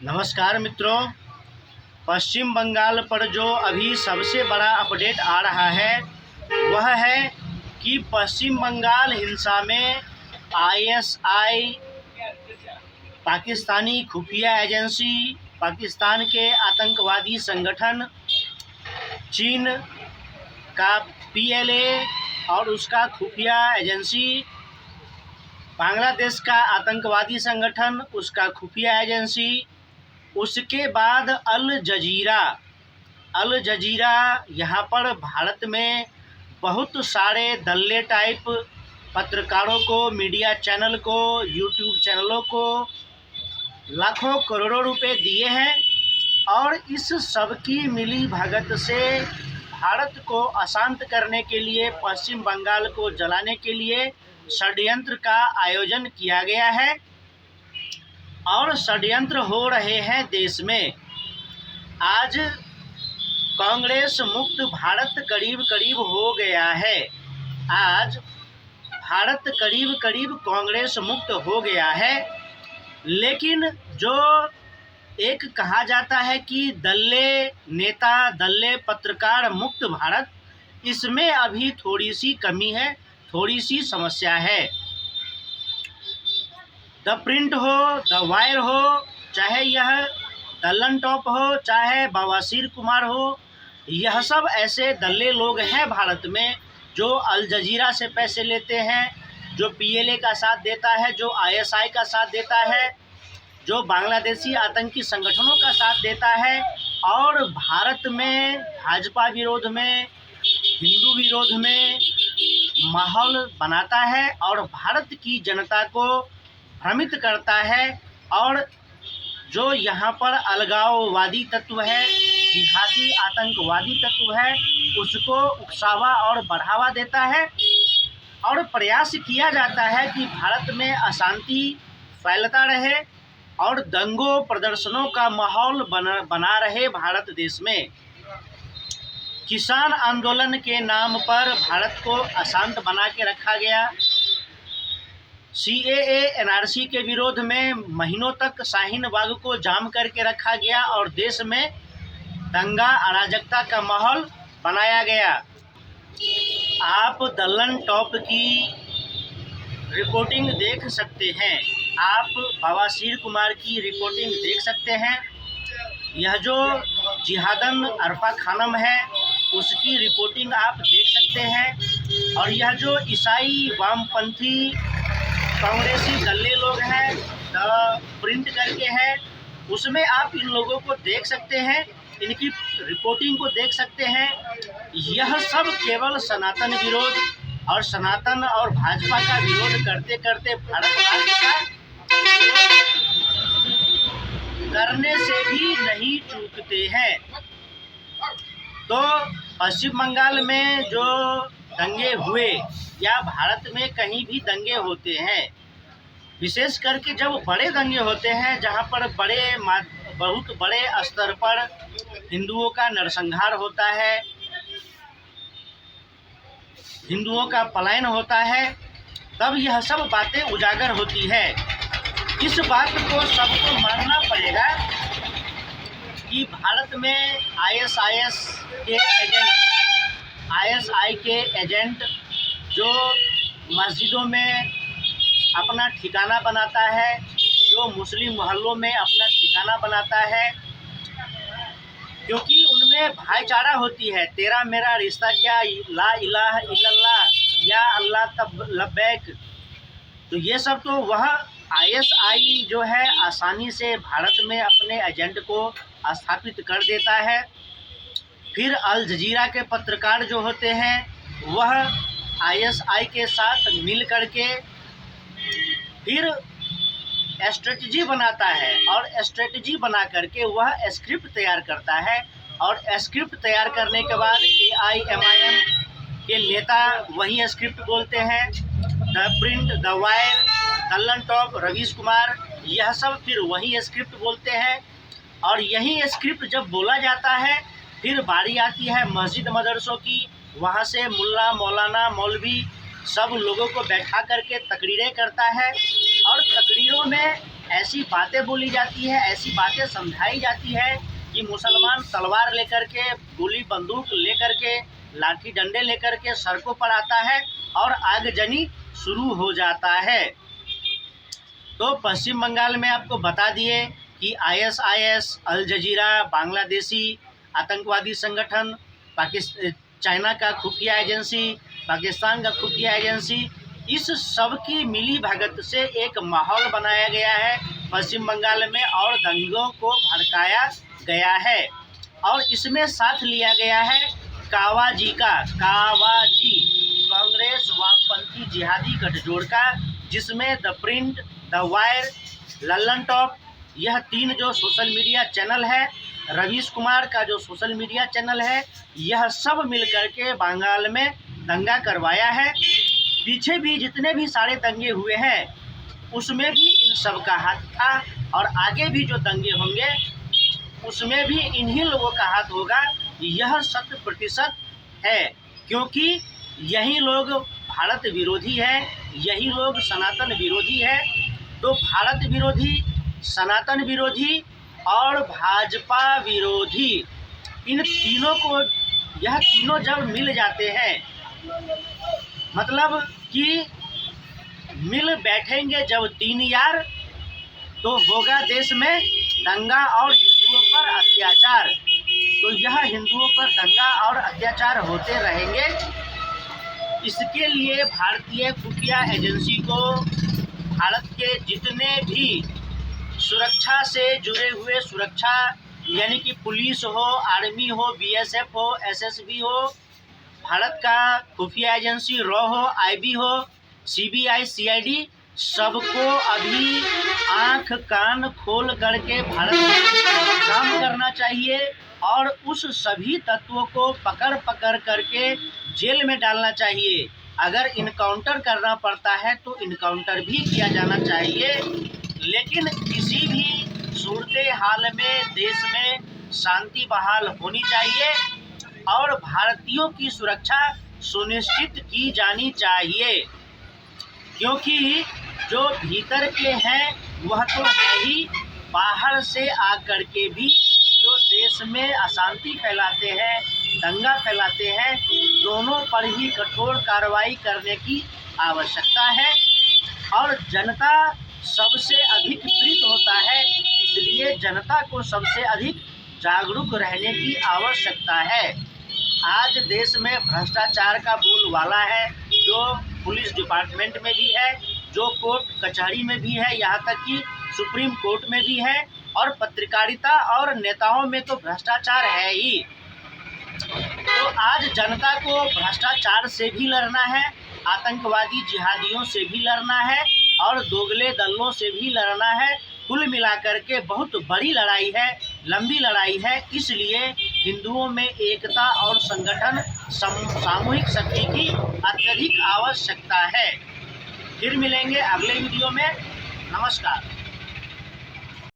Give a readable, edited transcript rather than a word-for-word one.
नमस्कार मित्रों। पश्चिम बंगाल पर जो अभी सबसे बड़ा अपडेट आ रहा है वह है कि पश्चिम बंगाल हिंसा में आईएसआई, पाकिस्तानी खुफिया एजेंसी, पाकिस्तान के आतंकवादी संगठन, चीन का पीएलए और उसका खुफिया एजेंसी, बांग्लादेश का आतंकवादी संगठन, उसका खुफिया एजेंसी, उसके बाद अल जजीरा यहाँ पर भारत में बहुत सारे दल्ले टाइप पत्रकारों को, मीडिया चैनल को, यूट्यूब चैनलों को लाखों करोड़ों रुपए दिए हैं और इस सब की मिली भगत से भारत को अशांत करने के लिए, पश्चिम बंगाल को जलाने के लिए षड्यंत्र का आयोजन किया गया है और षड्यंत्र हो रहे हैं देश में। आज कांग्रेस मुक्त भारत करीब करीब हो गया है। आज भारत करीब करीब कांग्रेस मुक्त हो गया है, लेकिन जो एक कहा जाता है कि दल्ले नेता, दल्ले पत्रकार मुक्त भारत, इसमें अभी थोड़ी सी कमी है, थोड़ी सी समस्या है। द प्रिंट हो, द वायर हो, चाहे यह दल्लन टॉप हो, चाहे बवासीर कुमार हो, यह सब ऐसे दल्ले लोग हैं भारत में जो अल जजीरा से पैसे लेते हैं, जो पीएलए का साथ देता है, जो आईएसआई का साथ देता है, जो बांग्लादेशी आतंकी संगठनों का साथ देता है और भारत में भाजपा विरोध में, हिंदू विरोध में माहौल बनाता है और भारत की जनता को भ्रमित करता है। और जो यहाँ पर अलगाववादी तत्व है, जिहादी आतंकवादी तत्व है, उसको उकसावा और बढ़ावा देता है और प्रयास किया जाता है कि भारत में अशांति फैलता रहे और दंगों प्रदर्शनों का माहौल बना रहे भारत देश में। किसान आंदोलन के नाम पर भारत को अशांत बना के रखा गया। सीएए एनआरसी के विरोध में महीनों तक शाहीन बाग को जाम करके रखा गया और देश में दंगा अराजकता का माहौल बनाया गया। आप दल्लन टॉप की रिपोर्टिंग देख सकते हैं, आप बवासीर कुमार की रिपोर्टिंग देख सकते हैं, यह जो जिहादन अरफा खानम है उसकी रिपोर्टिंग आप देख सकते हैं और यह जो ईसाई वामपंथी कांग्रेसी दल्ले लोग हैं, द प्रिंट करके है, उसमें आप इन लोगों को देख सकते हैं, इनकी रिपोर्टिंग को देख सकते हैं। यह सब केवल सनातन विरोध और सनातन और भाजपा का विरोध करते करते भारत राज्य का करने से भी नहीं चूकते हैं। तो पश्चिम बंगाल में जो दंगे हुए या भारत में कहीं भी दंगे होते हैं, विशेष करके जब बड़े दंगे होते हैं जहां पर बहुत बड़े स्तर पर हिंदुओं का नरसंहार होता है, हिंदुओं का पलायन होता है, तब यह सब बातें उजागर होती है। इस बात को सबको मानना पड़ेगा कि भारत में आईएसआई के एजेंट जो मस्जिदों में अपना ठिकाना बनाता है, जो मुस्लिम मोहल्लों में अपना ठिकाना बनाता है, क्योंकि उनमें भाईचारा होती है। तेरा मेरा रिश्ता क्या, ला इलाहा इल्लल्लाह या अल्लाह तब लब्बैक, तो ये सब तो वह आईएसआई जो है आसानी से भारत में अपने एजेंट को स्थापित कर देता है। फिर अल जजीरा के पत्रकार जो होते हैं वह आईएसआई के साथ मिल करके फिर स्ट्रेटजी बनाता है और स्ट्रेटजी बना करके वह स्क्रिप्ट तैयार करता है और स्क्रिप्ट तैयार करने के बाद एआईएमआईएम के नेता वही स्क्रिप्ट बोलते हैं। The print, the wire, Lallantop, Ravish Kumar, यह सब फिर वही स्क्रिप्ट बोलते हैं और यही स्क्रिप्ट जब बोला जाता है फिर बारी आती है मस्जिद मदरसों की। वहाँ से मुल्ला, मौलाना, मौलवी सब लोगों को बैठा करके तकरीरें करता है और तकरीरों में ऐसी बातें बोली जाती है, ऐसी बातें समझाई जाती है कि मुसलमान तलवार लेकर के, गोली बंदूक लेकर के, लाठी डंडे लेकर के सड़कों पर आता है और आगजनी शुरू हो जाता है। तो पश्चिम बंगाल में आपको बता दिए कि ISIS, अल जजीरा, बांग्लादेशी आतंकवादी संगठन, चाइना का खुफिया एजेंसी, पाकिस्तान का खुफिया एजेंसी, इस सब की मिली भगत से एक माहौल बनाया गया है पश्चिम बंगाल में और दंगों को भड़काया गया है। और इसमें साथ लिया गया है कावाजी कांग्रेस वामपंथी जिहादी गठजोड़ का, जिसमें the print, the wire, Lallan top, यह 3 जो सोशल मीडिया चैनल है, रवीश कुमार का जो सोशल मीडिया चैनल है, यह सब मिलकर के बंगाल में दंगा करवाया है। पीछे भी जितने भी सारे दंगे हुए हैं उसमें भी इन सब का हाथ था और आगे भी जो दंगे होंगे उसमें भी इन्हीं लोगों का हाथ होगा। यह 100% है, क्योंकि यही लोग भारत विरोधी है, यही लोग सनातन विरोधी है। तो भारत विरोधी, सनातन विरोधी और भाजपा विरोधी, इन तीनों को, यह तीनों जब मिल जाते हैं, मतलब कि मिल बैठेंगे जब 3 यार, तो होगा देश में दंगा और हिंदुओं पर अत्याचार। तो यह हिंदुओं पर दंगा और अत्याचार होते रहेंगे। इसके लिए भारतीय खुफिया एजेंसी को भारत के जितने भी सुरक्षा से जुड़े हुए, सुरक्षा यानी कि पुलिस हो, आर्मी हो, BSF हो, SSB हो, भारत का खुफिया एजेंसी रॉ हो, IB हो, CBI, CID, सबको अभी आंख कान खोल करके भारत में काम करना चाहिए और उस सभी तत्वों को पकड़ करके जेल में डालना चाहिए। अगर इनकाउंटर करना पड़ता है तो इनकाउंटर भी किया जाना चाहिए, लेकिन किसी भी सूरत हाल में देश में शांति बहाल होनी चाहिए और भारतीयों की सुरक्षा सुनिश्चित की जानी चाहिए, क्योंकि जो भीतर के हैं वह तो है ही, बाहर से आकर के भी जो देश में अशांति फैलाते हैं, दंगा फैलाते हैं, दोनों पर ही कठोर कार्रवाई करने की आवश्यकता है। और जनता सबसे अधिक पीड़ित होता है, इसलिए जनता को सबसे अधिक जागरूक रहने की आवश्यकता है। आज देश में भ्रष्टाचार का बोलबाला है, जो पुलिस डिपार्टमेंट में भी है, जो कोर्ट कचहरी में भी है, यहाँ तक कि सुप्रीम कोर्ट में भी है, और पत्रकारिता और नेताओं में तो भ्रष्टाचार है ही। तो आज जनता को भ्रष्टाचार से भी लड़ना है, आतंकवादी जिहादियों से भी लड़ना है और दोगले दलों से भी लड़ना है। कुल मिलाकर के बहुत बड़ी लड़ाई है, लंबी लड़ाई है। इसलिए हिंदुओं में एकता और संगठन, सामूहिक शक्ति की अत्यधिक आवश्यकता है। फिर मिलेंगे अगले वीडियो में। नमस्कार।